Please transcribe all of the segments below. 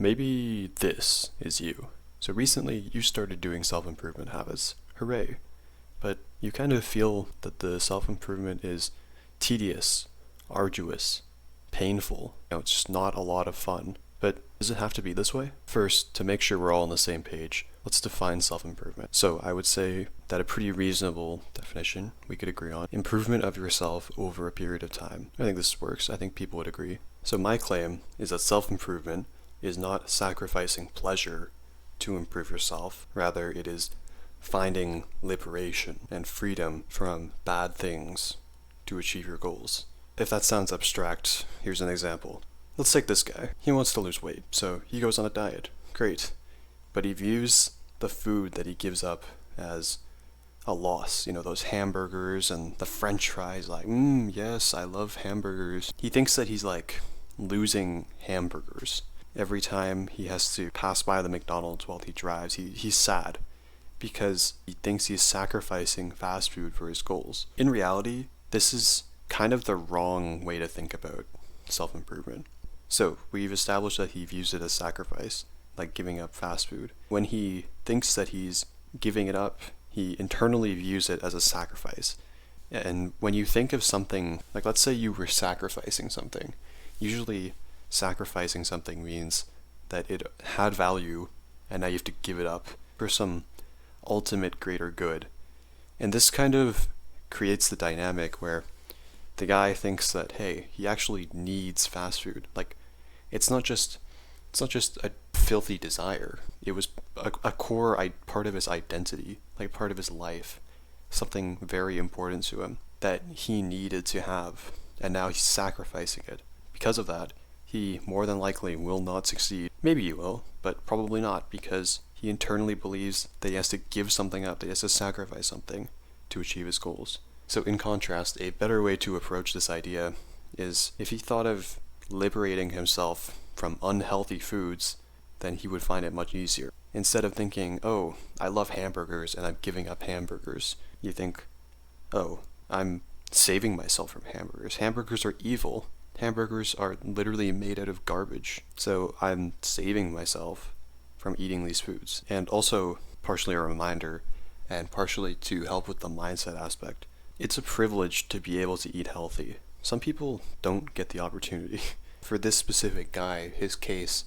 Maybe this is you. So recently you started doing self-improvement habits. Hooray. But you kind of feel that the self-improvement is tedious, arduous, painful. It's just not a lot of fun. But does it have to be this way? First, to make sure we're all on the same page, let's define self-improvement. So I would say that a pretty reasonable definition we could agree on: improvement of yourself over a period of time. I think this works. I think people would agree. So my claim is that self-improvement is not sacrificing pleasure to improve yourself. Rather, it is finding liberation and freedom from bad things to achieve your goals. If that sounds abstract, here's an example. Let's take this guy. He wants to lose weight, so he goes on a diet. Great. But he views the food that he gives up as a loss. Those hamburgers and the french fries, like, yes, I love hamburgers. He thinks that he's like losing hamburgers. Every time he has to pass by the McDonald's while he drives, he's sad because he thinks he's sacrificing fast food for his goals. In reality, this is kind of the wrong way to think about self-improvement. So we've established that he views it as sacrifice, like giving up fast food. When he thinks that he's giving it up, he internally views it as a sacrifice. And when you think of something, like let's say you were sacrificing something, usually sacrificing something means that it had value and now you have to give it up for some ultimate greater good. And this kind of creates the dynamic where the guy thinks that, hey, he actually needs fast food. Like, it's not just a filthy desire. It was a core part of his identity, like part of his life, something very important to him that he needed to have, and now he's sacrificing it. Because of that, he more than likely will not succeed. Maybe he will, but probably not, because he internally believes that he has to give something up, that he has to sacrifice something to achieve his goals. So in contrast, a better way to approach this idea is if he thought of liberating himself from unhealthy foods, then he would find it much easier. Instead of thinking, oh, I love hamburgers and I'm giving up hamburgers, you think, oh, I'm saving myself from hamburgers. Hamburgers are evil. Hamburgers are literally made out of garbage. So I'm saving myself from eating these foods. And also, partially a reminder, and partially to help with the mindset aspect, it's a privilege to be able to eat healthy. Some people don't get the opportunity. For this specific guy, his case,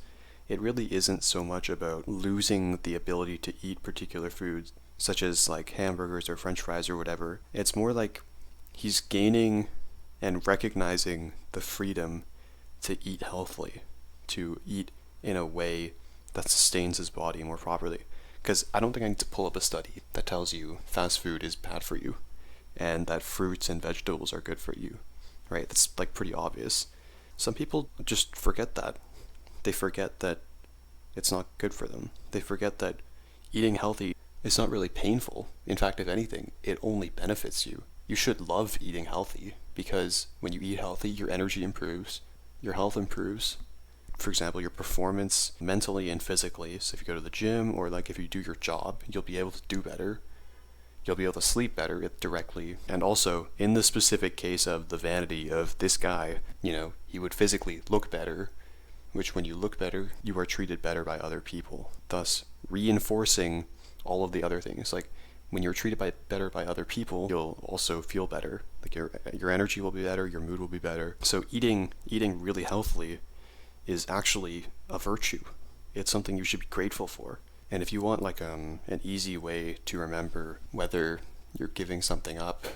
it really isn't so much about losing the ability to eat particular foods, such as like hamburgers or french fries or whatever. It's more like he's gaining and recognizing the freedom to eat healthily, to eat in a way that sustains his body more properly. Because I don't think I need to pull up a study that tells you fast food is bad for you and that fruits and vegetables are good for you, right? That's like pretty obvious. Some people just forget that. They forget that it's not good for them. They forget that eating healthy is not really painful. In fact, if anything, it only benefits you. You should love eating healthy because when you eat healthy, your energy improves, your health improves. For example, your performance mentally and physically. So if you go to the gym or like if you do your job, you'll be able to do better. You'll be able to sleep better directly. And also, in the specific case of the vanity of this guy, he would physically look better, which when you look better, you are treated better by other people, thus reinforcing all of the other things. Like when you're treated better by other people, you'll also feel better. Like your energy will be better, your mood will be better. So eating really healthily is actually a virtue. It's something you should be grateful for. And if you want like an easy way to remember whether you're giving something up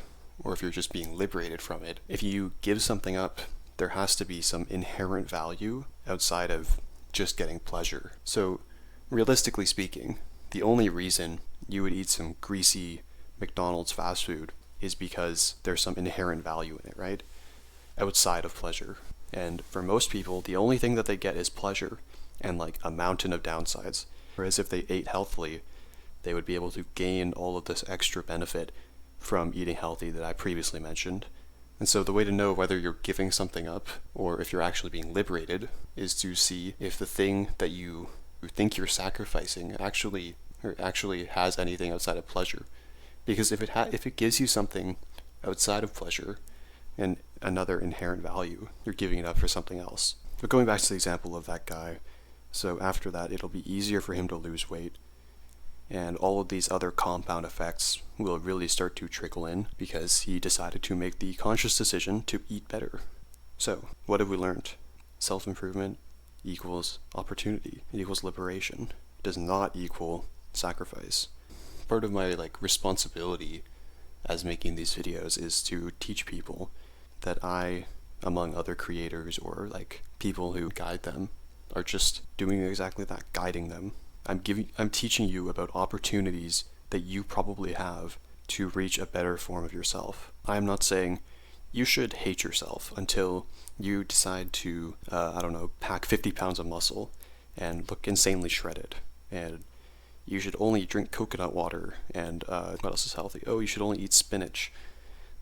or if you're just being liberated from it, if you give something up, there has to be some inherent value outside of just getting pleasure. So realistically speaking, the only reason you would eat some greasy McDonald's fast food is because there's some inherent value in it, right? Outside of pleasure. And for most people, the only thing that they get is pleasure and like a mountain of downsides. Whereas if they ate healthily, they would be able to gain all of this extra benefit from eating healthy that I previously mentioned. And so the way to know whether you're giving something up or if you're actually being liberated is to see if the thing that you think you're sacrificing actually has anything outside of pleasure. Because if it gives you something outside of pleasure and another inherent value, you're giving it up for something else. But going back to the example of that guy, So after that, it'll be easier for him to lose weight. And all of these other compound effects will really start to trickle in because he decided to make the conscious decision to eat better. So, what have we learned? Self-improvement equals opportunity. It equals liberation. It does not equal sacrifice. Part of my responsibility as making these videos is to teach people that I, among other creators or people who guide them, are just doing exactly that, guiding them. I'm teaching you about opportunities that you probably have to reach a better form of yourself. I'm not saying you should hate yourself until you decide to, pack 50 pounds of muscle and look insanely shredded. And you should only drink coconut water and, what else is healthy? Oh, you should only eat spinach.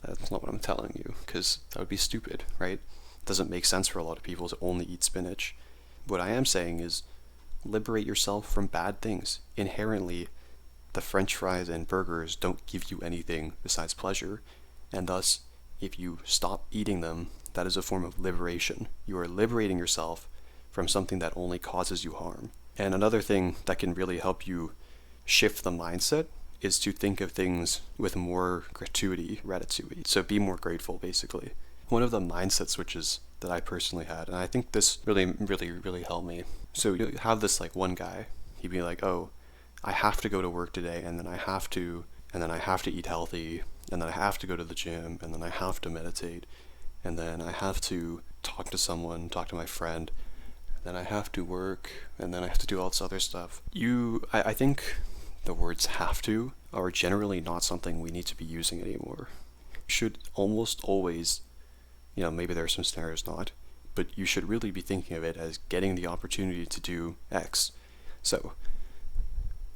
That's not what I'm telling you, because that would be stupid, right? It doesn't make sense for a lot of people to only eat spinach. What I am saying is, liberate yourself from bad things. Inherently, the French fries and burgers don't give you anything besides pleasure, and thus, if you stop eating them, that is a form of liberation. You are liberating yourself from something that only causes you harm. And another thing that can really help you shift the mindset is to think of things with more gratitude. So be more grateful, basically. One of the mindset switches that I personally had, and I think this really helped me. So you have this one guy, he'd be like, oh, I have to go to work today, and then I have to eat healthy, and then I have to go to the gym, and then I have to meditate, and then I have to talk to my friend, then I have to work, and then I have to do all this other stuff. I think the words have to are generally not something we need to be using anymore. You should almost always, maybe there are some scenarios not, but you should really be thinking of it as getting the opportunity to do X. So,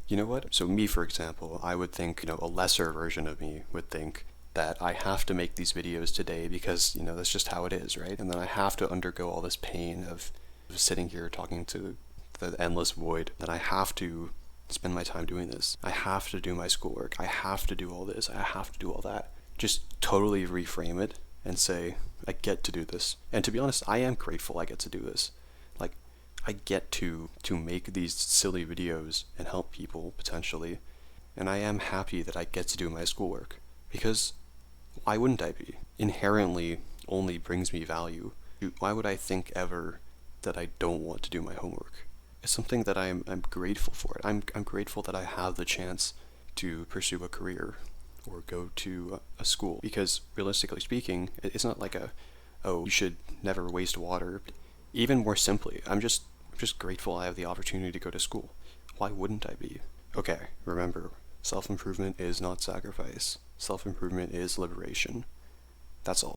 you know what? So me, for example, I would think, a lesser version of me would think that I have to make these videos today because, that's just how it is, right? And then I have to undergo all this pain of sitting here talking to the endless void, that I have to spend my time doing this. I have to do my schoolwork. I have to do all this. I have to do all that. Just totally reframe it and say, I get to do this. And to be honest, I am grateful I get to do this. I get to make these silly videos and help people, potentially. And I am happy that I get to do my schoolwork. Because why wouldn't I be? Inherently only brings me value. Why would I think ever that I don't want to do my homework? It's something that I'm grateful for. I'm grateful that I have the chance to pursue a career or go to a school. Because realistically speaking, it's not you should never waste water. Even more simply, I'm just grateful I have the opportunity to go to school. Why wouldn't I be? Okay, remember, self-improvement is not sacrifice. Self-improvement is liberation. That's all.